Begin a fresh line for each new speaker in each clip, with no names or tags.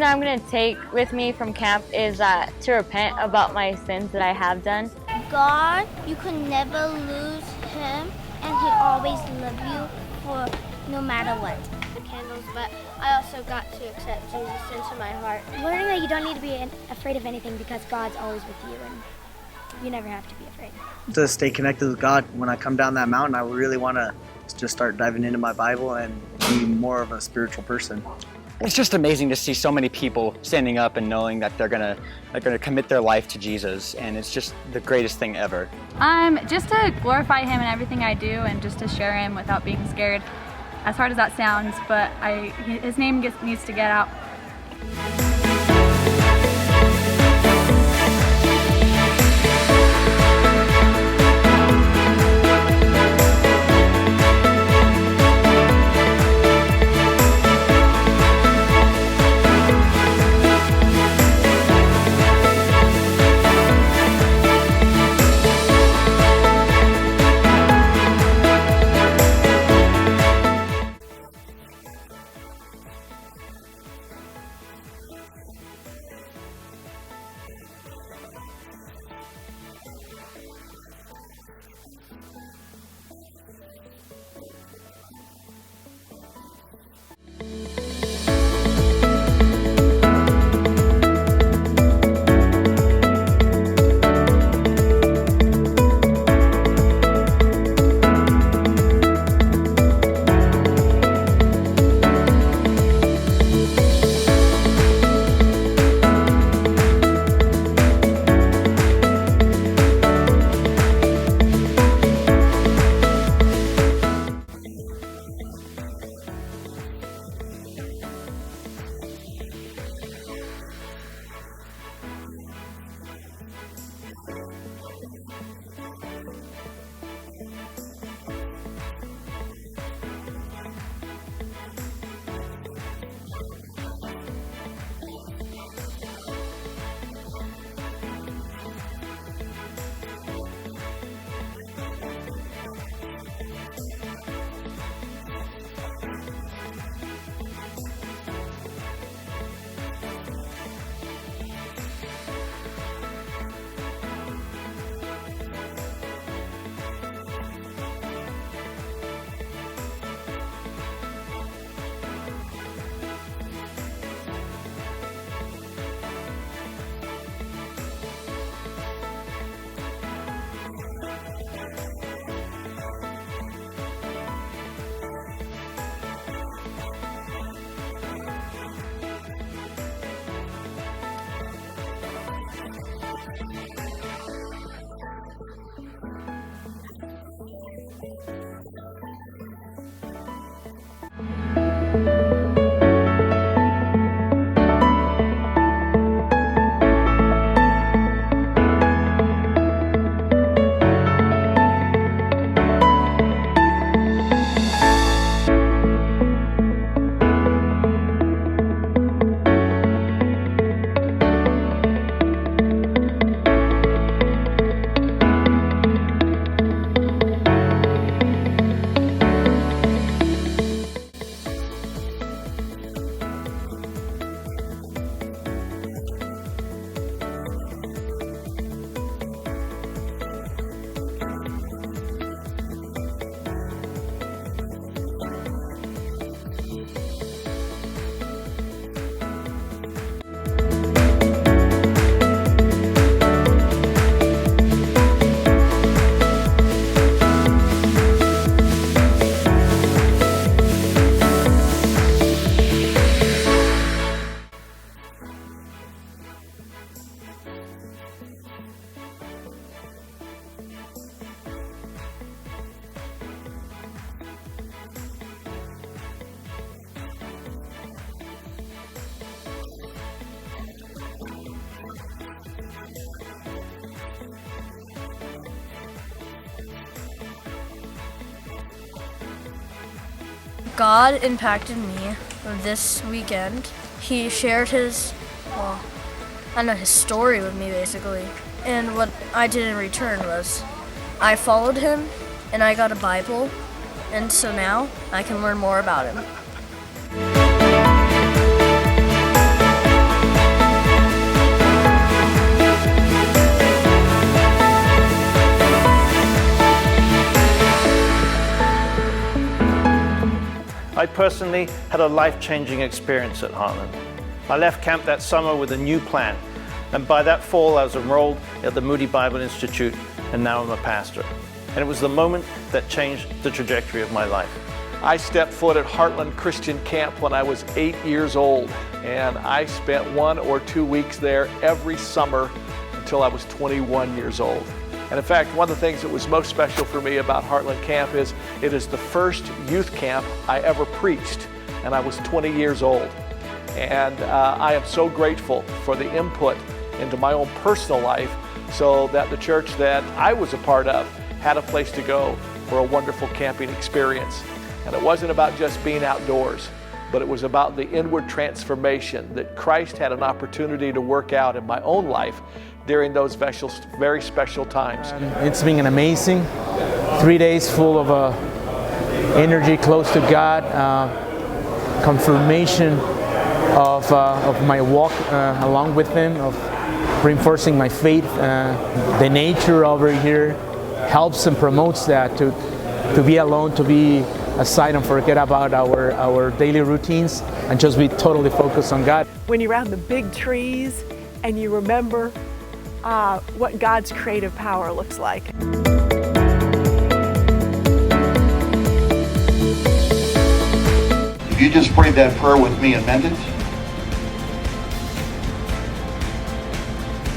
that I'm going to take with me from camp is to repent about my sins that I have done.
God, you could never lose him, and he always love you for no matter what.
Candles, but I also got to accept Jesus into my heart.
Learning that you don't need to be afraid of anything because God's always with you and you never have to be afraid.
To stay connected with God, when I come down that mountain, I really want to just start diving into my Bible and be more of a spiritual person.
It's just amazing to see so many people standing up and knowing that they're gonna commit their life to Jesus, and it's just the greatest thing ever.
Just to glorify him in everything I do and just to share him without being scared. As hard as that sounds, but his name needs to get out.
God impacted me this weekend. He shared his story with me basically. And what I did in return was I followed him and I got a Bible, and so now I can learn more about him.
personally had a life-changing experience at Hartland. I left camp that summer with a new plan, and by that fall I was enrolled at the Moody Bible Institute, and now I'm a pastor. And it was the moment that changed the trajectory of my life.
I stepped foot at Hartland Christian Camp when I was 8 years old, and I spent 1 or 2 weeks there every summer until I was 21 years old. And in fact, one of the things that was most special for me about Hartland Camp is it is the first youth camp I ever preached, and I was 20 years old. And I am so grateful for the input into my own personal life so that the church that I was a part of had a place to go for a wonderful camping experience. And it wasn't about just being outdoors, but it was about the inward transformation that Christ had an opportunity to work out in my own life during those very special times.
It's been an amazing 3 days full of energy close to God, confirmation of my walk along with Him, of reinforcing my faith. The nature over here helps and promotes that, to be alone, to be aside and forget about our daily routines and just be totally focused on God.
When you're out in the big trees and you remember what God's creative power looks like.
If you just prayed that prayer with me and meant it,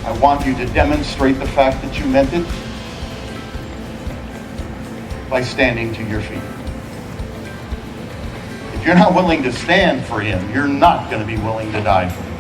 I want you to demonstrate the fact that you meant it by standing to your feet. If you're not willing to stand for Him, you're not going to be willing to die for Him.